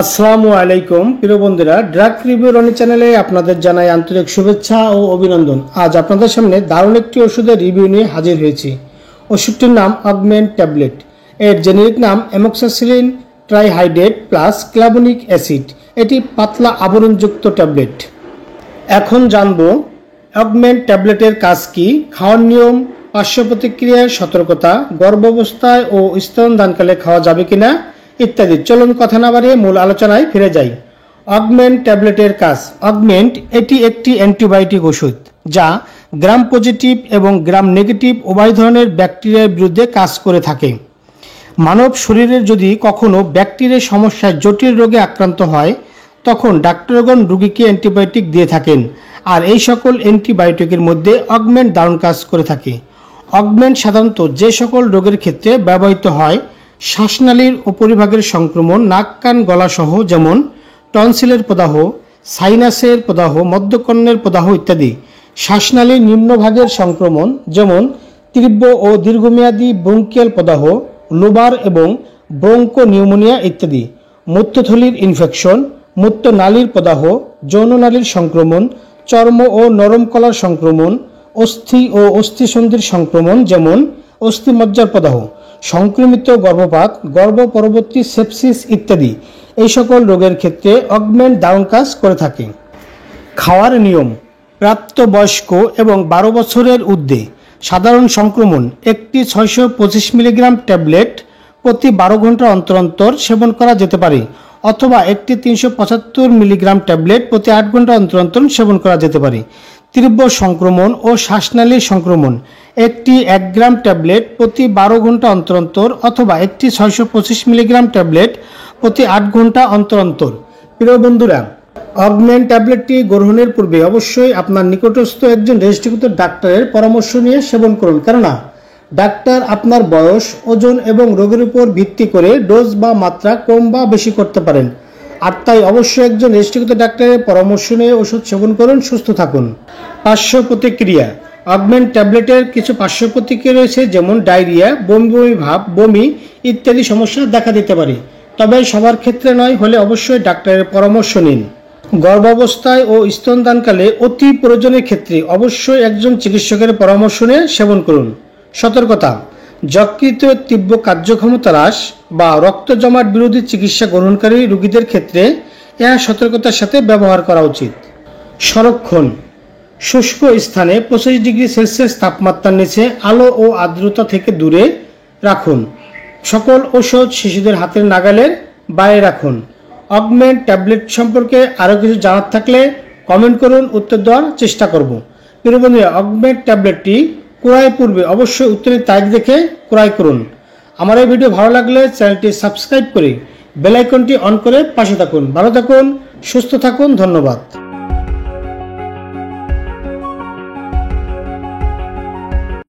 আসসালামু আলাইকুম প্রিয় বন্ধুরা, ড্রাগ রিভিউ রনি চ্যানেলে আপনাদের জানাই আন্তরিক শুভেচ্ছা ও অভিনন্দন। আজ আপনাদের সামনে দারুণ একটি ওষুধের রিভিউ নিয়ে হাজির হয়েছি। ওষুধটির নাম অগমেন্ট ট্যাবলেট। এর জেনেরিক নাম অ্যামোক্সাসিলিন ট্রাইহাইড্রেট প্লাস ক্লাবনিক অ্যাসিড। এটি পাতলা আবরণযুক্ত ট্যাবলেট। এখন জানবো অগমেন্ট ট্যাবলেটের কাজ কি, খাওয়ার নিয়ম, পার্শ্ব প্রতিক্রিয়ার সতর্কতা, গর্ভাবস্থায় ও স্তনদানকালে খাওয়া যাবে কিনা ইত্যাদি। চলুন কথা না বাড়িয়ে মূল আলোচনায় ফিরে যাই। অগমেন্ট ট্যাবলেটের কাজ। অগমেন্ট এটি একটি অ্যান্টিবায়োটিক ওষুধ যা গ্রাম পজিটিভ এবং গ্রাম নেগেটিভ উভয় ধরনের ব্যাকটেরিয়ার বিরুদ্ধে কাজ করে থাকে। মানব শরীরের যদি কখনো ব্যাকটেরিয়ার সমস্যায় জটিল রোগে আক্রান্ত হয় তখন ডাক্তারগণ রোগীকে অ্যান্টিবায়োটিক দিয়ে থাকেন, আর এই সকল অ্যান্টিবায়োটিকের মধ্যে অগমেন্ট দারুণ কাজ করে থাকে। অগমেন্ট সাধারণত যে সকল রোগের ক্ষেত্রে ব্যবহৃত হয়, শ্বাসনালীর উপরিভাগের সংক্রমণ, নাক কান গলা সহ, যেমন টনসিলের প্রদাহ, সাইনাসের প্রদাহ, মধ্যকর্ণের প্রদাহ ইত্যাদি। শ্বাসনালীর নিম্নভাগের সংক্রমণ, যেমন তীব্র ও দীর্ঘমেয়াদী ব্রঙ্কিয়াল প্রদাহ, লোবার এবং ব্রঙ্কো নিউমোনিয়া ইত্যাদি। মূত্রথলির ইনফেকশন, মূত্রনালীর প্রদাহ, যৌননালীর সংক্রমণ, চর্ম ও নরম কলার সংক্রমণ, অস্থি ও অস্থিসন্ধির সংক্রমণ, যেমন অস্থিমজ্জার প্রদাহ, সংক্রমিত গর্ভপাত, গর্ভ পরবর্তী সেপসিস ইত্যাদি। এই সকল রোগের ক্ষেত্রে অগমেন্ট দারুণ কাজ করে থাকে। খাওয়ার নিয়ম। প্রাপ্তবয়স্ক এবং 12 বছরের ঊর্ধ্বে সাধারণ সংক্রমণ একটি 625 মিলিগ্রাম ট্যাবলেট প্রতি 12 ঘন্টা অন্তর অন্তর সেবন করা যেতে পারে, অথবা একটি 375 মিলিগ্রাম ট্যাবলেট প্রতি 8 ঘন্টা অন্তর অন্তর সেবন করা যেতে পারে। তীব্র সংক্রমণ ও শ্বাসনালীর সংক্রমণ একটি 1 গ্রাম ট্যাবলেট প্রতি 12 ঘন্টা অন্তর অন্তর, অথবা একটি 625 মিলিগ্রাম ট্যাবলেট প্রতি 8 ঘন্টা অন্তর অন্তর। প্রিয় বন্ধুরা, অগমেন্ট ট্যাবলেটটি গ্রহণের পূর্বে অবশ্যই আপনার নিকটস্থ একজন রেজিস্ট্রিকৃত ডাক্তারের পরামর্শ নিয়ে সেবন করুন, কেননা ডাক্তার আপনার বয়স, ওজন এবং রোগের উপর ভিত্তি করে ডোজ বা মাত্রা কম বা বেশি করতে পারেন। আর তাই অবশ্যই একজন রেজিস্ট্রিকৃত ডাক্তারের পরামর্শ নিয়ে ওষুধ সেবন করুন, সুস্থ থাকুন। পার্শ্ব প্রতিক্রিয়া। অগমেন্ট ট্যাবলেটের কিছু পার্শ্ব প্রতিক্রিয়া রয়েছে, যেমন ডায়রিয়া, বমি বমি ভাব, বমি ইত্যাদি সমস্যা দেখা দিতে পারে, তবে সবার ক্ষেত্রে নয়, হলে অবশ্যই ডাক্তারের পরামর্শ নিন। গর্ভাবস্থায় ও স্তনদানকালে অতি প্রয়োজনের ক্ষেত্রে অবশ্যই একজন চিকিৎসকের পরামর্শ নিয়ে সেবন করুন। সতর্কতা। যকৃত তীব্র কার্যক্ষমতা হ্রাস বা রক্ত জমাট বিরোধী চিকিৎসা গ্রহণকারী রোগীদের ক্ষেত্রে ଏହା সতর্কতার সাথে ব্যবহার করা উচিত। সংরক্ষণ। শুষ্ক স্থানে 25 ডিগ্রি সেলসিয়াস তাপমাত্রার নিচে আলো ও আর্দ্রতা থেকে দূরে রাখুন। সকল ঔষধ শিশুদের হাতের নাগালের বাইরে রাখুন। অগমেন্ট ট্যাবলেট সম্পর্কে আরও কিছু জানার থাকলে কমেন্ট করুন, উত্তর দেওয়ার চেষ্টা করব। প্রিয় বন্ধুরা, অগমেন্ট ট্যাবলেটটি ক্রয়ের পূর্বে অবশ্যই উত্তরের তারিখ দেখে ক্রয় করুন। আমার এই ভিডিও ভালো লাগলে চ্যানেলটি সাবস্ক্রাইব করে বেল আইকনটি অন করে পাশে থাকুন। ভালো থাকুন, সুস্থ থাকুন, ধন্যবাদ।